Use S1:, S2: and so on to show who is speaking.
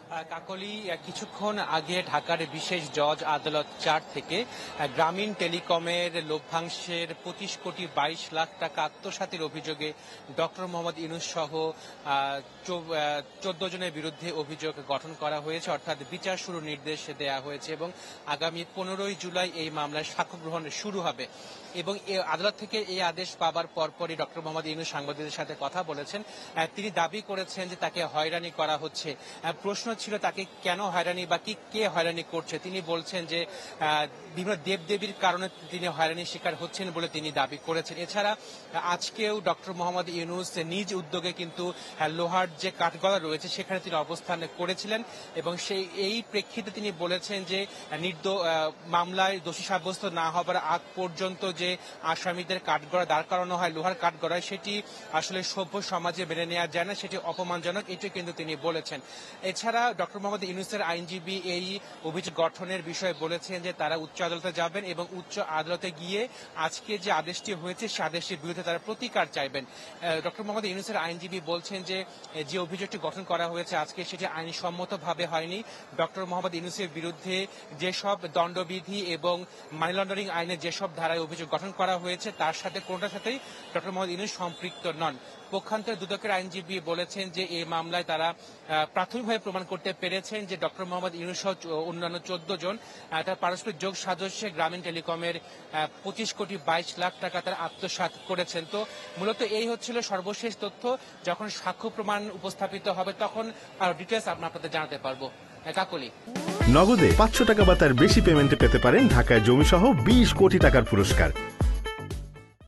S1: কাকলি কিছুক্ষণ আগে ঢাকার বিশেষ জজ আদালত ৪ থেকে গ্রামীণ টেলিকমের লভ্যাংশের ২৫ কোটি ২২ লাখ টাকা আত্মসাতের অভিযোগে ডক্টর মোহাম্মদ ইউনূস সহ ১৪ জনের বিরুদ্ধে অভিযোগ গঠন করা হয়েছে, অর্থাৎ বিচার শুরুর নির্দেশ দেওয়া হয়েছে এবং আগামী ১৫ই জুলাই এই মামলায় সাক্ষ্য গ্রহণ শুরু হবে। এবং আদালত থেকে এই আদেশ পাবার পরপরই ডক্টর মোহাম্মদ ইউনূস সাংবাদিকদের সাথে কথা বলেছেন। তিনি দাবি করেছেন যে তাকে হয়রানি করা হচ্ছে। প্রশ্ন ছিল তাকে কেন হয়রানি বা কে হয়রানি করছে। তিনি বলছেন যে বিভিন্ন দেবদেবীর কারণে তিনি হয়রানির শিকার হচ্ছেন বলে তিনি দাবি করেছেন। এছাড়া আজকেও ডক্টর মোহাম্মদ ইউনূস নিজ উদ্যোগে কিন্তু লোহার যে কাঠগড়া রয়েছে সেখানে তিনি অবস্থান করেছিলেন এবং এই প্রেক্ষিতে তিনি বলেছেন যে মামলায় দোষী সাব্যস্ত না হবার আগ পর্যন্ত যে আসামিদের কাঠগড়া দাঁড় করানো হয় লোহার কাঠগড়ায়, সেটি আসলে সভ্য সমাজে মেনে নেওয়া যায় না, সেটি অপমানজনক, এটি কিন্তু তিনি বলেছেন। এছাড়া ডক্টর মোহাম্মদ ইউনূসের আইনজীবী এই অভিযোগ গঠনের বিষয়ে বলেছেন যে তারা উচ্চ আদালতে যাবেন এবং উচ্চ আদালতে গিয়ে আজকে যে আদেশটি হয়েছে সে আদেশটির বিরুদ্ধে তারা প্রতিকার চাইবেন। ডক্টর মোহাম্মদ ইউনূসের আইনজীবী বলছেন যে অভিযোগটি গঠন করা হয়েছে আজকে সেটি আইনসম্মতভাবে হয়নি। ডক্টর মোহাম্মদ ইউনূসের বিরুদ্ধে যেসব দণ্ডবিধি এবং মানি লন্ডারিং আইনে যেসব ধারায় অভিযোগ গঠন করা হয়েছে তার সাথে কোনটার সাথেই ডক্টর মোহাম্মদ ইউনূস সম্পৃক্ত নন। পক্ষান্তরে দুদকের আইনজীবী বলেছেন যে এই মামলায় তারা প্রাথমিকভাবে প্রমাণ করতে পেরেছেন যে ডক্টর মোহাম্মদ ইউনূস সহ অন্যান্য ১৪ জন তার পারস্পরিক যোগ সাজস্যে গ্রামীণ টেলিকমের ২৫ কোটি ২২ লাখ টাকা তারা আত্মসাৎ করেছেন। তো মূলত এই হচ্ছিল সর্বশেষ তথ্য। যখন সাক্ষ্য প্রমাণ উপস্থাপিত হবে তখন আরো ডিটেলস আপনাদের জানাতে পারবো। কাকলি,
S2: নগদে ৫০০ টাকা বা তার বেশি পেমেন্টে পেতে পারেন ঢাকায় জমিসহ ২০ কোটি টাকার পুরস্কার।